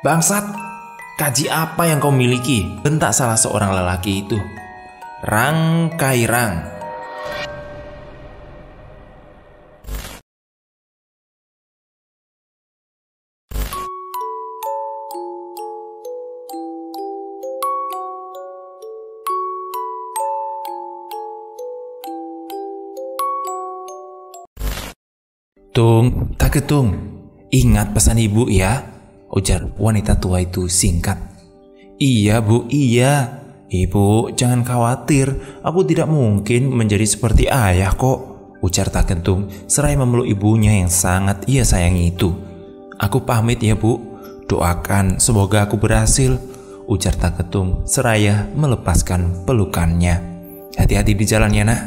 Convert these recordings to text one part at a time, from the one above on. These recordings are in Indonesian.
Bangsat, kaji apa yang kau miliki? Bentak salah seorang lelaki itu. Rang Kairang. Tung, tak ketung. Ingat pesan ibu ya, ujar wanita tua itu singkat. Iya bu, iya. Ibu jangan khawatir, aku tidak mungkin menjadi seperti ayah kok, ujar tak ketung seraya memeluk ibunya yang sangat ia sayangi itu. Aku pamit ya bu, doakan semoga aku berhasil, ujar tak ketung seraya melepaskan pelukannya. Hati-hati di jalannya nak.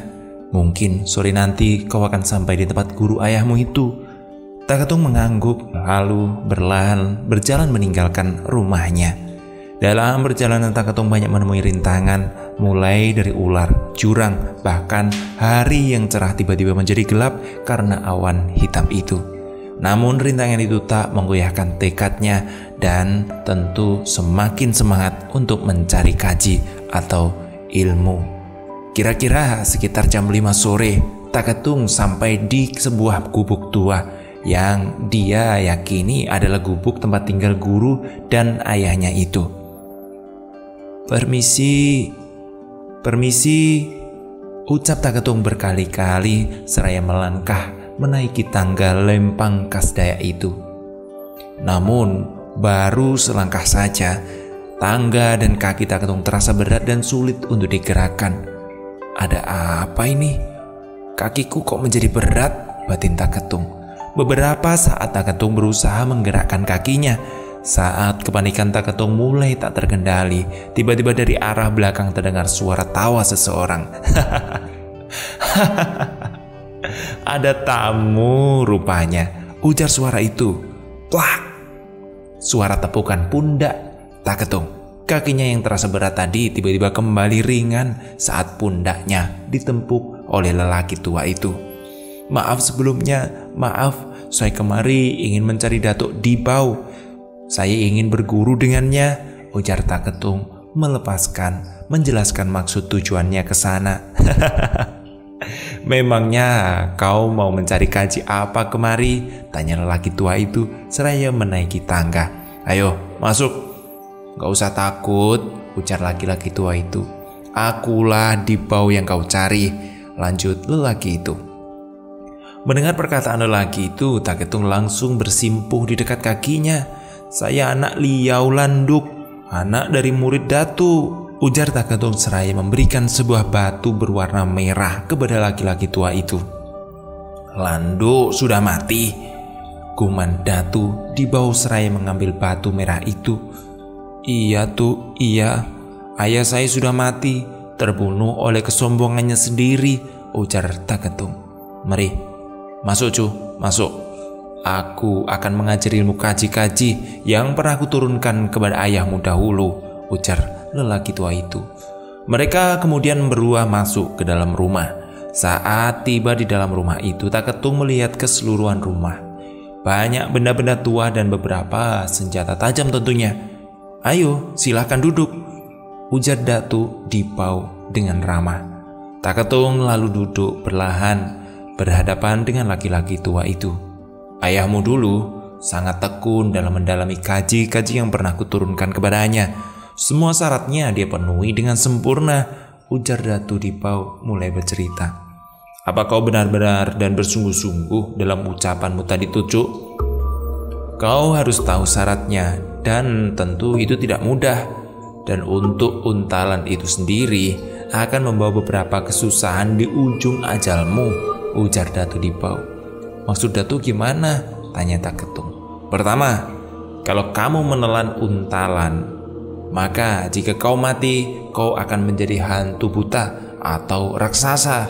Mungkin sore nanti kau akan sampai di tempat guru ayahmu itu. Tak ketung mengangguk lalu berlahan berjalan meninggalkan rumahnya. Dalam perjalanan tak ketung banyak menemui rintangan, mulai dari ular, jurang, bahkan hari yang cerah tiba-tiba menjadi gelap karena awan hitam itu. Namun rintangan itu tak menggoyahkan tekadnya dan tentu semakin semangat untuk mencari kaji atau ilmu. Kira-kira sekitar jam 5 sore, tak ketung sampai di sebuah gubuk tua yang dia yakini adalah gubuk tempat tinggal guru dan ayahnya itu. Permisi, ucap tak ketung berkali-kali seraya melangkah menaiki tangga lempang khas Dayak itu. Namun baru selangkah saja, tangga dan kaki tak ketung terasa berat dan sulit untuk digerakkan. Ada apa ini? Kakiku kok menjadi berat, batin tak ketung. Beberapa saat tak ketung berusaha menggerakkan kakinya. Saat kepanikan tak ketung mulai tak terkendali, tiba-tiba dari arah belakang terdengar suara tawa seseorang. Ada tamu rupanya, ujar suara itu. Plak! Suara tepukan pundak tak ketung. Kakinya yang terasa berat tadi tiba-tiba kembali ringan saat pundaknya ditempuk oleh lelaki tua itu. Maaf sebelumnya, maaf, saya kemari ingin mencari Datuk Dibau. Saya ingin berguru dengannya, ujar tak ketung menjelaskan maksud tujuannya ke sana. Memangnya kau mau mencari kaji apa kemari? Tanya lelaki tua itu seraya menaiki tangga. Ayo masuk. Gak usah takut, ujar laki-laki tua itu. Akulah Dibau yang kau cari, lanjut lelaki itu. Mendengar perkataan lelaki itu, tak ketung langsung bersimpuh di dekat kakinya. Saya anak Liau Landuk, anak dari murid Datu, ujar tak ketung seraya memberikan sebuah batu berwarna merah kepada laki-laki tua itu. Landuk sudah mati, guman Datu Dibau seraya mengambil batu merah itu. Iya tuh, iya. Ayah saya sudah mati, terbunuh oleh kesombongannya sendiri, ujar tak ketung. Mari, masuk cu, masuk. Aku akan mengajari ilmu kaji-kaji yang pernah kuturunkan kepada ayahmu dahulu, ujar lelaki tua itu. Mereka kemudian berdua masuk ke dalam rumah. Saat tiba di dalam rumah itu, tak ketung melihat keseluruhan rumah. Banyak benda-benda tua dan beberapa senjata tajam tentunya. Ayo, silahkan duduk, ujar Datuk Dibau dengan ramah. Tak ketung lalu duduk perlahan berhadapan dengan laki-laki tua itu. Ayahmu dulu sangat tekun dalam mendalami kaji-kaji yang pernah kuturunkan kepadanya. Semua syaratnya dia penuhi dengan sempurna, ujar Datuk Dibau mulai bercerita. Apa kau benar-benar dan bersungguh-sungguh dalam ucapanmu tadi tuh, Cuk? Kau harus tahu syaratnya dan tentu itu tidak mudah. Dan untuk untalan itu sendiri akan membawa beberapa kesusahan di ujung ajalmu, ujar Datuk Dibau. Maksud Datuk gimana? Tanya tak ketung. Pertama, kalau kamu menelan untalan, maka jika kau mati, kau akan menjadi hantu buta atau raksasa.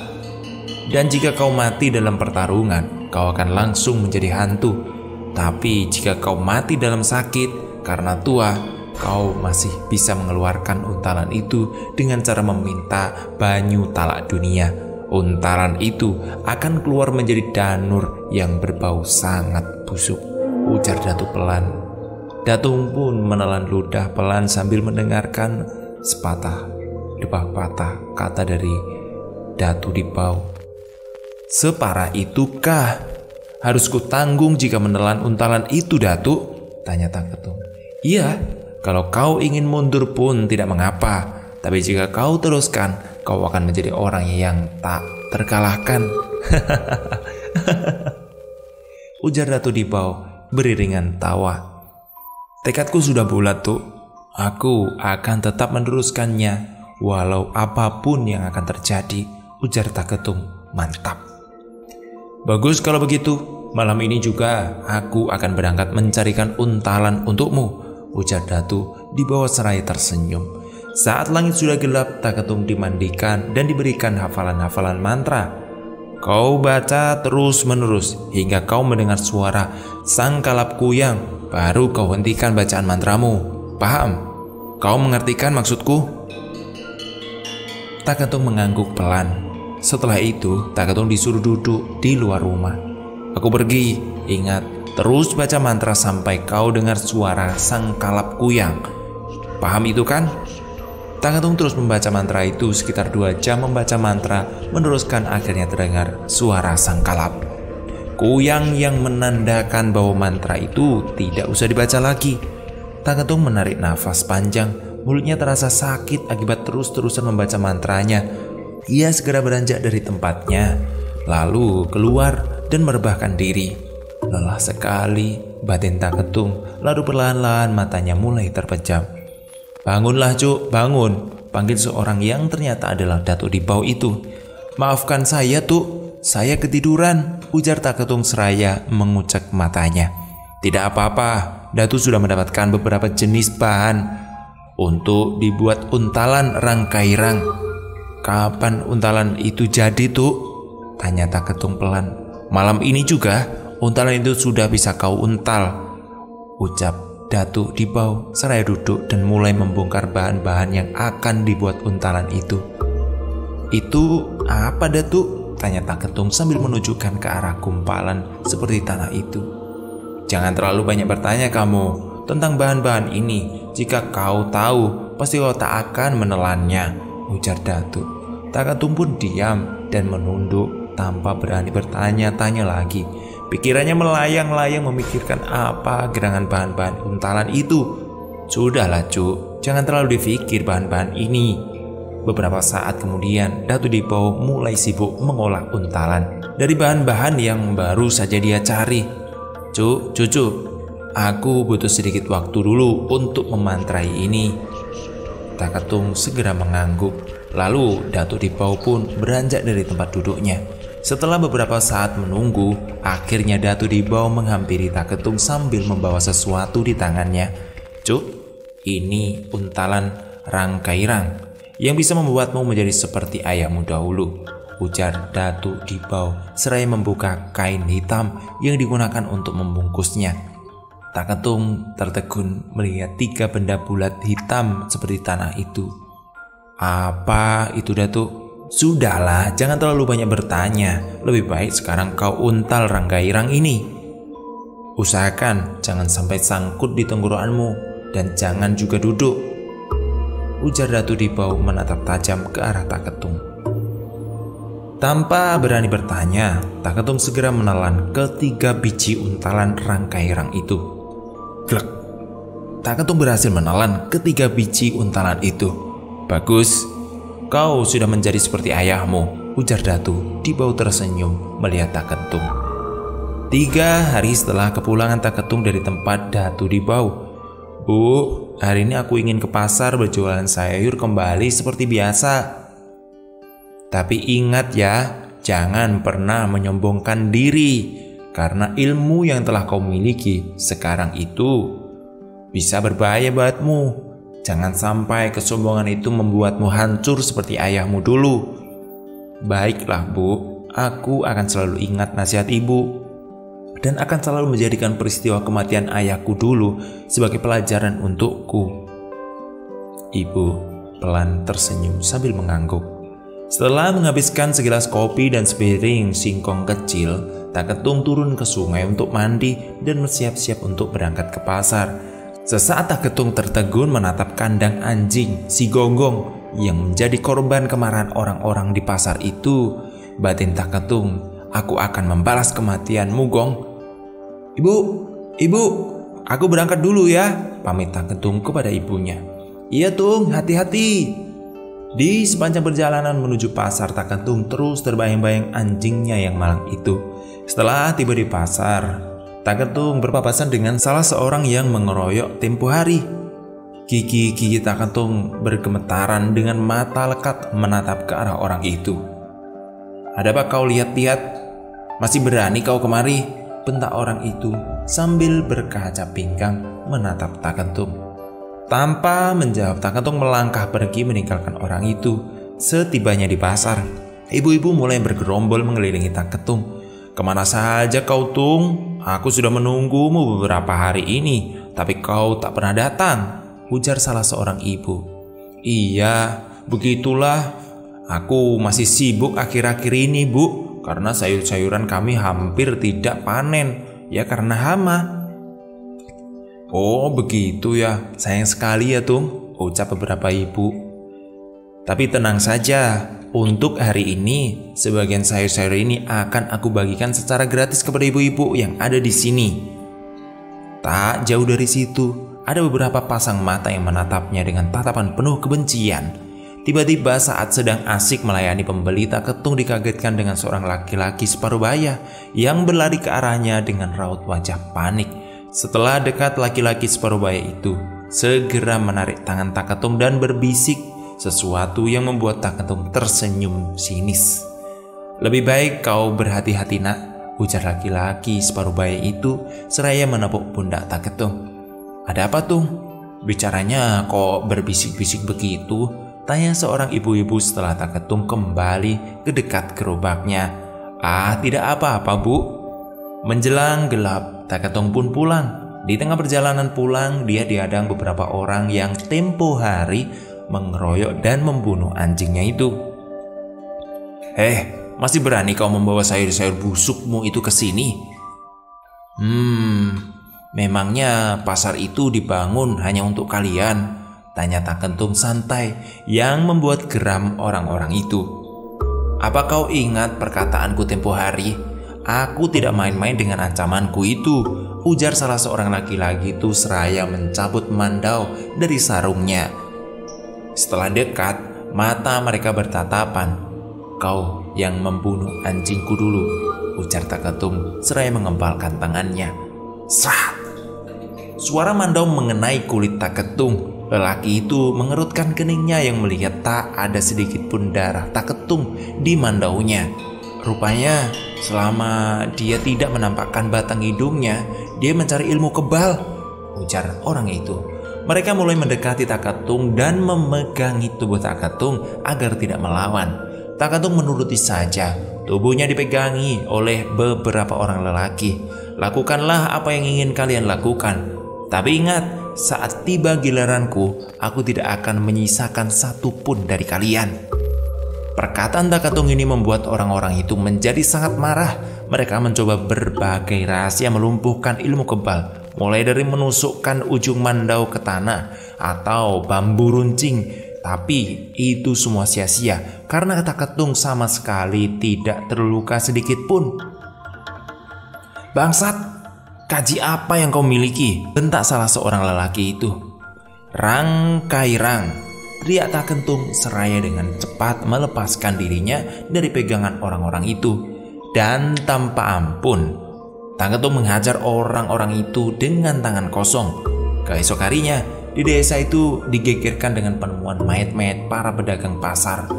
Dan jika kau mati dalam pertarungan, kau akan langsung menjadi hantu. Tapi jika kau mati dalam sakit karena tua, kau masih bisa mengeluarkan untalan itu dengan cara meminta banyu talak dunia. Untalan itu akan keluar menjadi danur yang berbau sangat busuk, ujar Datuk pelan. Datuk pun menelan ludah pelan sambil mendengarkan sepatah dua patah kata dari Datuk Dibau. "Separah itukah harus kutanggung jika menelan untalan itu, Datuk?" tanya Tak Ketung. "Iya, kalau kau ingin mundur pun tidak mengapa. Tapi jika kau teruskan, kau akan menjadi orang yang tak terkalahkan." Ujar Datuk Dibau beriringan tawa. "Tekadku sudah bulat, Tuk. Aku akan tetap meneruskannya walau apapun yang akan terjadi," ujar Tak Ketung. "Mantap. Bagus kalau begitu. Malam ini juga aku akan berangkat mencarikan untalan untukmu," ujar Datuk Dibau seraya tersenyum. Saat langit sudah gelap, Tak Ketung dimandikan dan diberikan hafalan-hafalan mantra. "Kau baca terus-menerus hingga kau mendengar suara sang kalap kuyang, baru kau hentikan bacaan mantramu. Paham? Kau mengertikan maksudku?" Tak Ketung mengangguk pelan. Setelah itu, Tak Ketung disuruh duduk di luar rumah. "Aku pergi. Ingat, terus baca mantra sampai kau dengar suara sang kalap kuyang. Paham itu kan?" Tak Ketung terus membaca mantra itu. Sekitar 2 jam membaca mantra, meneruskan akhirnya terdengar suara sang kalap kuyang yang menandakan bahwa mantra itu tidak usah dibaca lagi. Tak Ketung menarik nafas panjang. Mulutnya terasa sakit akibat terus-terusan membaca mantranya. Ia segera beranjak dari tempatnya, lalu keluar dan merebahkan diri. Lelah sekali batin Tak Ketung, lalu perlahan-lahan matanya mulai terpejam. "Bangunlah, Cuk, bangun," panggil seorang yang ternyata adalah Datuk Dibau itu. "Maafkan saya, Tuk, saya ketiduran," ujar Tak Ketung seraya mengucek matanya. "Tidak apa-apa, Datuk sudah mendapatkan beberapa jenis bahan untuk dibuat untalan rangkairang." "Kapan untalan itu jadi, Tuk?" tanya Tak Ketung pelan. "Malam ini juga untalan itu sudah bisa kau untal," ucap Datuk Dibau seraya duduk dan mulai membongkar bahan-bahan yang akan dibuat untalan itu. "Itu apa, Datuk?" tanya Tak Ketung sambil menunjukkan ke arah gumpalan seperti tanah itu. "Jangan terlalu banyak bertanya kamu tentang bahan-bahan ini. Jika kau tahu, pasti kau tak akan menelannya," ujar Datuk. Tak Ketung pun diam dan menunduk tanpa berani bertanya-tanya lagi. Pikirannya melayang-layang memikirkan apa gerangan bahan-bahan untalan itu. "Sudahlah, Cuk, jangan terlalu dipikir bahan-bahan ini." Beberapa saat kemudian, Datuk Dibau mulai sibuk mengolah untalan dari bahan-bahan yang baru saja dia cari. "Cuk, Cucu, aku butuh sedikit waktu dulu untuk memantrai ini." Tak Ketung segera mengangguk. Lalu Datuk Dibau pun beranjak dari tempat duduknya. Setelah beberapa saat menunggu, akhirnya Datuk Dibau menghampiri Tak Ketung sambil membawa sesuatu di tangannya. "Cuk, ini untalan rangkairang yang bisa membuatmu menjadi seperti ayahmu dahulu," ujar Datuk Dibau seraya membuka kain hitam yang digunakan untuk membungkusnya. Tak Ketung tertegun melihat 3 benda bulat hitam seperti tanah itu. "Apa itu, Datuk?" "Sudahlah, jangan terlalu banyak bertanya. Lebih baik sekarang kau untal rangkairang ini. Usahakan jangan sampai sangkut di tenggorokanmu dan jangan juga duduk," ujar Datuk Dibau menatap tajam ke arah Tak Ketung. Tanpa berani bertanya, Tak Ketung segera menelan ke-3 biji untalan rangkairang itu. Glek! Tak Ketung berhasil menelan ke-3 biji untalan itu. "Bagus, kau sudah menjadi seperti ayahmu," ujar Datuk Dibau tersenyum melihat Tak Ketung. 3 hari setelah kepulangan Tak Ketung dari tempat Datuk Dibau. "Bu, hari ini aku ingin ke pasar berjualan sayur kembali seperti biasa. Tapi ingat ya, jangan pernah menyombongkan diri, karena ilmu yang telah kau miliki sekarang itu bisa berbahaya buatmu. Jangan sampai kesombongan itu membuatmu hancur seperti ayahmu dulu." "Baiklah, Bu, aku akan selalu ingat nasihat Ibu dan akan selalu menjadikan peristiwa kematian ayahku dulu sebagai pelajaran untukku." Ibu pelan tersenyum sambil mengangguk. Setelah menghabiskan segelas kopi dan sepiring singkong kecil, Tak Ketung turun ke sungai untuk mandi dan bersiap-siap untuk berangkat ke pasar. Sesaat Tak Ketung tertegun menatap kandang anjing si Gonggong yang menjadi korban kemarahan orang-orang di pasar itu. Batin Tak Ketung, "Aku akan membalas kematianmu, Gong." Ibu, aku berangkat dulu ya," pamit Tak Ketung kepada ibunya. "Iya Tung, hati-hati." Di sepanjang perjalanan menuju pasar, Tak Ketung terus terbayang-bayang anjingnya yang malang itu. Setelah tiba di pasar, Tak Ketung berpapasan dengan salah seorang yang mengeroyok tempo hari. Gigi Tak Ketung bergemetaran dengan mata lekat menatap ke arah orang itu. "Ada apa kau lihat-lihat? Masih berani kau kemari?" bentak orang itu sambil berkaca pinggang menatap Tak Ketung. Tanpa menjawab, Tak Ketung melangkah pergi meninggalkan orang itu. Setibanya di pasar, ibu-ibu mulai bergerombol mengelilingi Tak Ketung. "Kemana saja kau, Tung? Aku sudah menunggumu beberapa hari ini, tapi kau tak pernah datang," ujar salah seorang ibu. "Iya, begitulah. Aku masih sibuk akhir-akhir ini, Bu, karena sayur-sayuran kami hampir tidak panen, ya karena hama." "Oh, begitu ya. Sayang sekali ya, Tung," ucap beberapa ibu. "Tapi tenang saja, untuk hari ini sebagian sayur-sayur ini akan aku bagikan secara gratis kepada ibu-ibu yang ada di sini." Tak jauh dari situ, ada beberapa pasang mata yang menatapnya dengan tatapan penuh kebencian. Tiba-tiba saat sedang asik melayani pembeli, Tak Ketung dikagetkan dengan seorang laki-laki separuh baya yang berlari ke arahnya dengan raut wajah panik. Setelah dekat, laki-laki separuh baya itu segera menarik tangan Tak Ketung dan berbisik sesuatu yang membuat Tak Ketung tersenyum sinis. "Lebih baik kau berhati-hati, Nak," ujar laki-laki separuh baya itu seraya menepuk pundak Tak Ketung. "Ada apa, Tung? Bicaranya kok berbisik-bisik begitu?" tanya seorang ibu-ibu setelah Tak Ketung kembali ke dekat gerobaknya. "Ah, tidak apa-apa, Bu." Menjelang gelap, Tak Ketung pun pulang. Di tengah perjalanan pulang, dia dihadang beberapa orang yang tempo hari mengeroyok dan membunuh anjingnya itu. Masih berani kau membawa sayur-sayur busukmu itu ke sini?" Memangnya pasar itu dibangun hanya untuk kalian?" tanya Tak Ketung santai yang membuat geram orang-orang itu. "Apa kau ingat perkataanku tempo hari? Aku tidak main-main dengan ancamanku itu," ujar salah seorang laki-laki itu seraya mencabut mandau dari sarungnya. Setelah dekat, mata mereka bertatapan. "Kau yang membunuh anjingku dulu," ujar Tak Ketung seraya mengempalkan tangannya. Srat! Suara mandau mengenai kulit Tak Ketung. Lelaki itu mengerutkan keningnya yang melihat tak ada sedikit pun darah Tak Ketung di mandaunya. Rupanya selama dia tidak menampakkan batang hidungnya, dia mencari ilmu kebal, ujar orang itu. Mereka mulai mendekati Tak Ketung dan memegangi tubuh Tak Ketung agar tidak melawan. Tak Ketung menuruti saja. Tubuhnya dipegangi oleh beberapa orang lelaki. "Lakukanlah apa yang ingin kalian lakukan. Tapi ingat, saat tiba giliranku, aku tidak akan menyisakan satu pun dari kalian." Perkataan Tak Ketung ini membuat orang-orang itu menjadi sangat marah. Mereka mencoba berbagai rahasia melumpuhkan ilmu kebal, mulai dari menusukkan ujung mandau ke tanah atau bambu runcing. Tapi itu semua sia-sia karena Tak Ketung sama sekali tidak terluka sedikit pun. "Bangsat, kaji apa yang kau miliki?" bentak salah seorang lelaki itu. "Rang Kairang," teriak Tak Ketung seraya dengan cepat melepaskan dirinya dari pegangan orang-orang itu. Dan tanpa ampun, Tak Ketung menghajar orang-orang itu dengan tangan kosong. Keesok harinya, di desa itu digegerkan dengan penemuan mayat-mayat para pedagang pasar.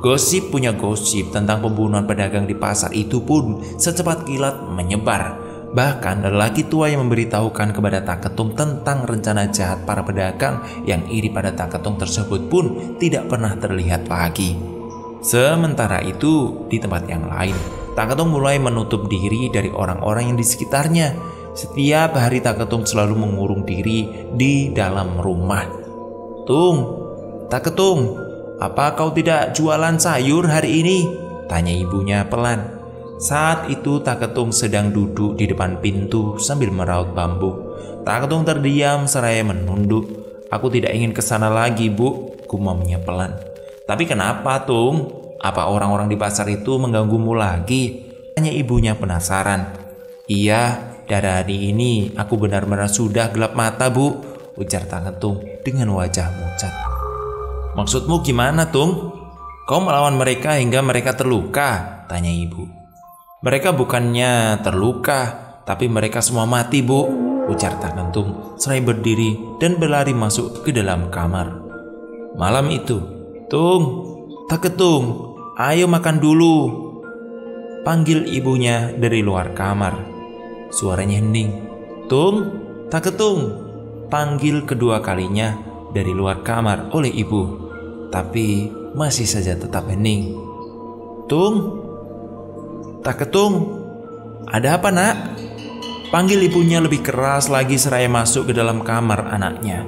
Gosip punya gosip tentang pembunuhan pedagang di pasar itu pun secepat kilat menyebar. Bahkan lelaki tua yang memberitahukan kepada Tak Ketung tentang rencana jahat para pedagang yang iri pada Tak Ketung tersebut pun tidak pernah terlihat lagi. Sementara itu, di tempat yang lain, Tak Ketung mulai menutup diri dari orang-orang yang di sekitarnya. Setiap hari Tak Ketung selalu mengurung diri di dalam rumah. Tak Ketung, apa kau tidak jualan sayur hari ini?" tanya ibunya pelan. Saat itu Tak Ketung sedang duduk di depan pintu sambil meraut bambu. Tak Ketung terdiam seraya menunduk. "Aku tidak ingin ke sana lagi, Bu," gumamnya pelan. "Tapi kenapa, Tung? Apa orang-orang di pasar itu mengganggumu lagi?" tanya ibunya penasaran. "Iya, dari hari ini aku benar-benar sudah gelap mata, Bu," ujar Tak Ketung dengan wajah pucat. "Maksudmu gimana, Tung? Kau melawan mereka hingga mereka terluka?" tanya ibu. "Mereka bukannya terluka, tapi mereka semua mati, Bu," ujar Tak Ketung seraya berdiri dan berlari masuk ke dalam kamar. Malam itu, "Tung, Tak Ketung, ayo makan dulu," panggil ibunya dari luar kamar. Suaranya hening. "Tung, Tak Ketung," panggil kedua kalinya dari luar kamar oleh ibu, tapi masih saja tetap hening. "Tung, Tak Ketung, ada apa, Nak?" panggil ibunya lebih keras lagi seraya masuk ke dalam kamar anaknya.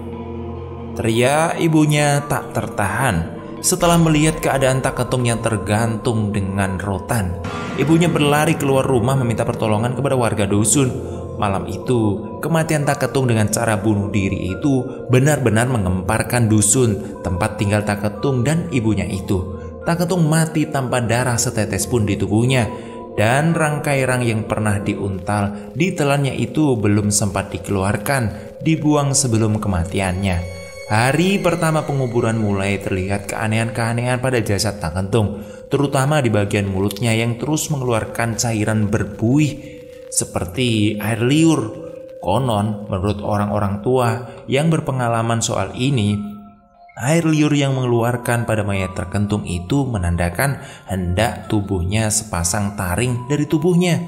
Teriak ibunya tak tertahan setelah melihat keadaan Tak Ketung yang tergantung dengan rotan. Ibunya berlari keluar rumah meminta pertolongan kepada warga dusun. Malam itu, kematian Tak Ketung dengan cara bunuh diri itu benar-benar mengemparkan dusun tempat tinggal Tak Ketung dan ibunya itu. Tak Ketung mati tanpa darah setetes pun di tubuhnya, dan rangkai rang yang pernah diuntal di telannya itu belum sempat dikeluarkan, dibuang sebelum kematiannya. Hari pertama penguburan mulai terlihat keanehan-keanehan pada jasad Tak Ketung, terutama di bagian mulutnya yang terus mengeluarkan cairan berbuih seperti air liur. Konon, menurut orang-orang tua yang berpengalaman soal ini, air liur yang mengeluarkan pada mayat Tak Ketung itu menandakan hendak tubuhnya sepasang taring dari tubuhnya.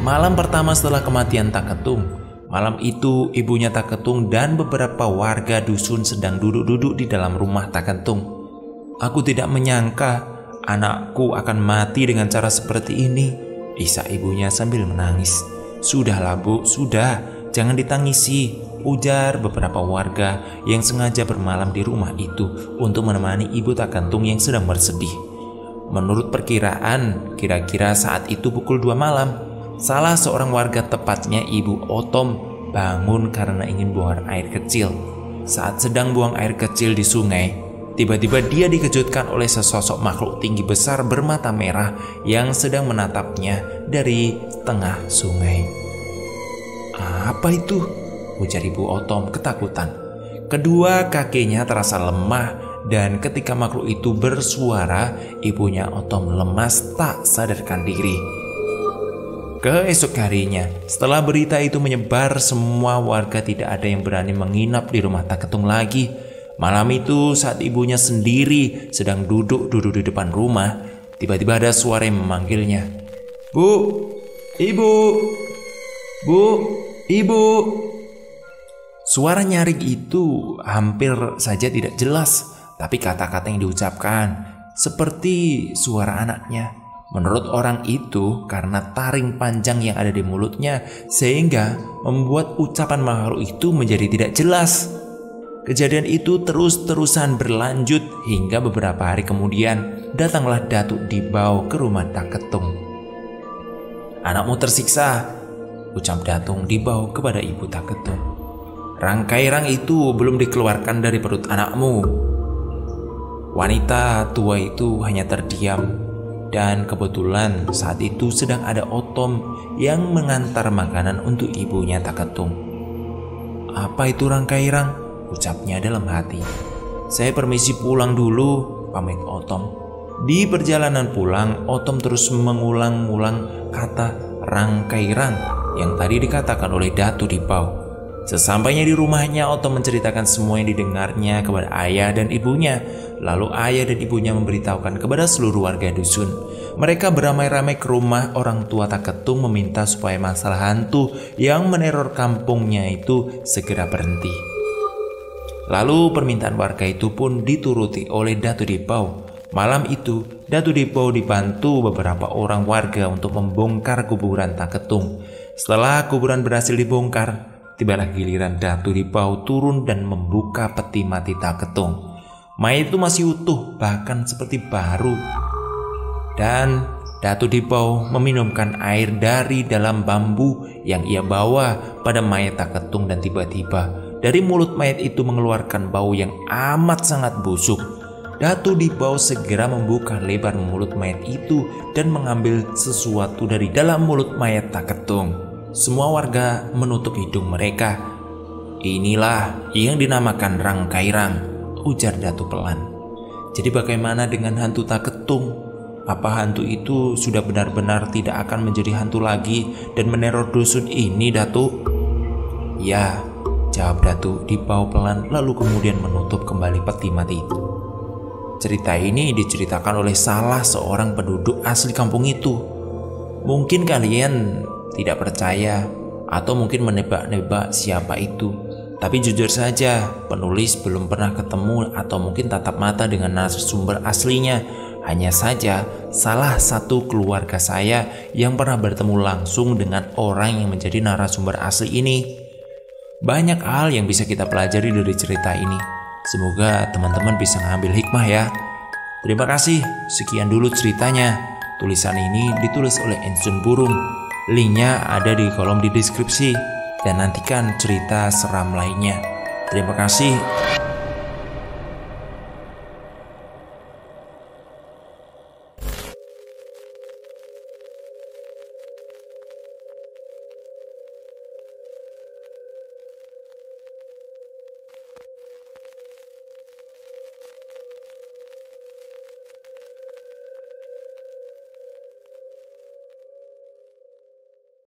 Malam pertama setelah kematian Tak Ketung, malam itu ibunya Tak Ketung dan beberapa warga dusun sedang duduk-duduk di dalam rumah Tak Ketung. "Aku tidak menyangka anakku akan mati dengan cara seperti ini," isak ibunya sambil menangis. "Sudahlah, Bu, sudah, jangan ditangisi," ujar beberapa warga yang sengaja bermalam di rumah itu untuk menemani ibu Tak Ketung yang sedang bersedih. Menurut perkiraan, kira-kira saat itu pukul 2 malam, salah seorang warga, tepatnya Ibu Otom, bangun karena ingin buang air kecil. Saat sedang buang air kecil di sungai, tiba-tiba dia dikejutkan oleh sesosok makhluk tinggi besar bermata merah yang sedang menatapnya dari tengah sungai. "Apa itu?" ujar Ibu Otom ketakutan. Kedua kakinya terasa lemah, dan ketika makhluk itu bersuara, ibunya Otom lemas tak sadarkan diri. Keesok harinya, setelah berita itu menyebar, semua warga tidak ada yang berani menginap di rumah Tak Ketung lagi. Malam itu saat ibunya sendiri sedang duduk di depan rumah, tiba-tiba ada suara yang memanggilnya. "Bu, Ibu, Bu, Ibu." Suara nyaring itu hampir saja tidak jelas, tapi kata-kata yang diucapkan seperti suara anaknya. Menurut orang itu, karena taring panjang yang ada di mulutnya, sehingga membuat ucapan makhluk itu menjadi tidak jelas. Kejadian itu terus-terusan berlanjut hingga beberapa hari kemudian datanglah Datuk Dibau ke rumah Tak Ketung. "Anakmu tersiksa," ucap Datuk Dibau kepada ibu Tak Ketung. "Rangkai rang itu belum dikeluarkan dari perut anakmu." Wanita tua itu hanya terdiam, dan kebetulan saat itu sedang ada Otom yang mengantar makanan untuk ibunya Tak Ketung. "Apa itu rangkai rang?" ucapnya dalam hati. "Saya permisi pulang dulu," pamit Otom. Di perjalanan pulang, Otom terus mengulang-ulang kata rangkai rang yang tadi dikatakan oleh Datuk Dibau. Sesampainya di rumahnya, Otom menceritakan semua yang didengarnya kepada ayah dan ibunya. Lalu ayah dan ibunya memberitahukan kepada seluruh warga dusun. Mereka beramai-ramai ke rumah orang tua Tak Ketung meminta supaya masalah hantu yang meneror kampungnya itu segera berhenti. Lalu permintaan warga itu pun dituruti oleh Datuk Dibau. Malam itu, Datuk Dibau dibantu beberapa orang warga untuk membongkar kuburan Tak Ketung. Setelah kuburan berhasil dibongkar, tibalah giliran Datuk Dibau turun dan membuka peti mati Tak Ketung. Mayat itu masih utuh, bahkan seperti baru. Dan Datu Dipau meminumkan air dari dalam bambu yang ia bawa pada mayat Tak Ketung, dan tiba-tiba dari mulut mayat itu mengeluarkan bau yang amat sangat busuk. Datu Dipau segera membuka lebar mulut mayat itu dan mengambil sesuatu dari dalam mulut mayat Tak Ketung. Semua warga menutup hidung mereka. "Inilah yang dinamakan Rangkairang," ujar Datu pelan. "Jadi bagaimana dengan hantu Tak Ketung? Apa hantu itu sudah benar-benar tidak akan menjadi hantu lagi dan meneror dusun ini, Datu?" "Ya," jawab Datu Dipau pelan, lalu kemudian menutup kembali peti mati itu. Cerita ini diceritakan oleh salah seorang penduduk asli kampung itu. Mungkin kalian tidak percaya atau mungkin menebak-nebak siapa itu. Tapi jujur saja, penulis belum pernah ketemu atau mungkin tatap mata dengan narasumber aslinya. Hanya saja salah satu keluarga saya yang pernah bertemu langsung dengan orang yang menjadi narasumber asli ini. Banyak hal yang bisa kita pelajari dari cerita ini. Semoga teman-teman bisa ngambil hikmah ya. Terima kasih, sekian dulu ceritanya. Tulisan ini ditulis oleh Ensun Burung. Linknya ada di kolom di deskripsi. Dan nantikan cerita seram lainnya. Terima kasih.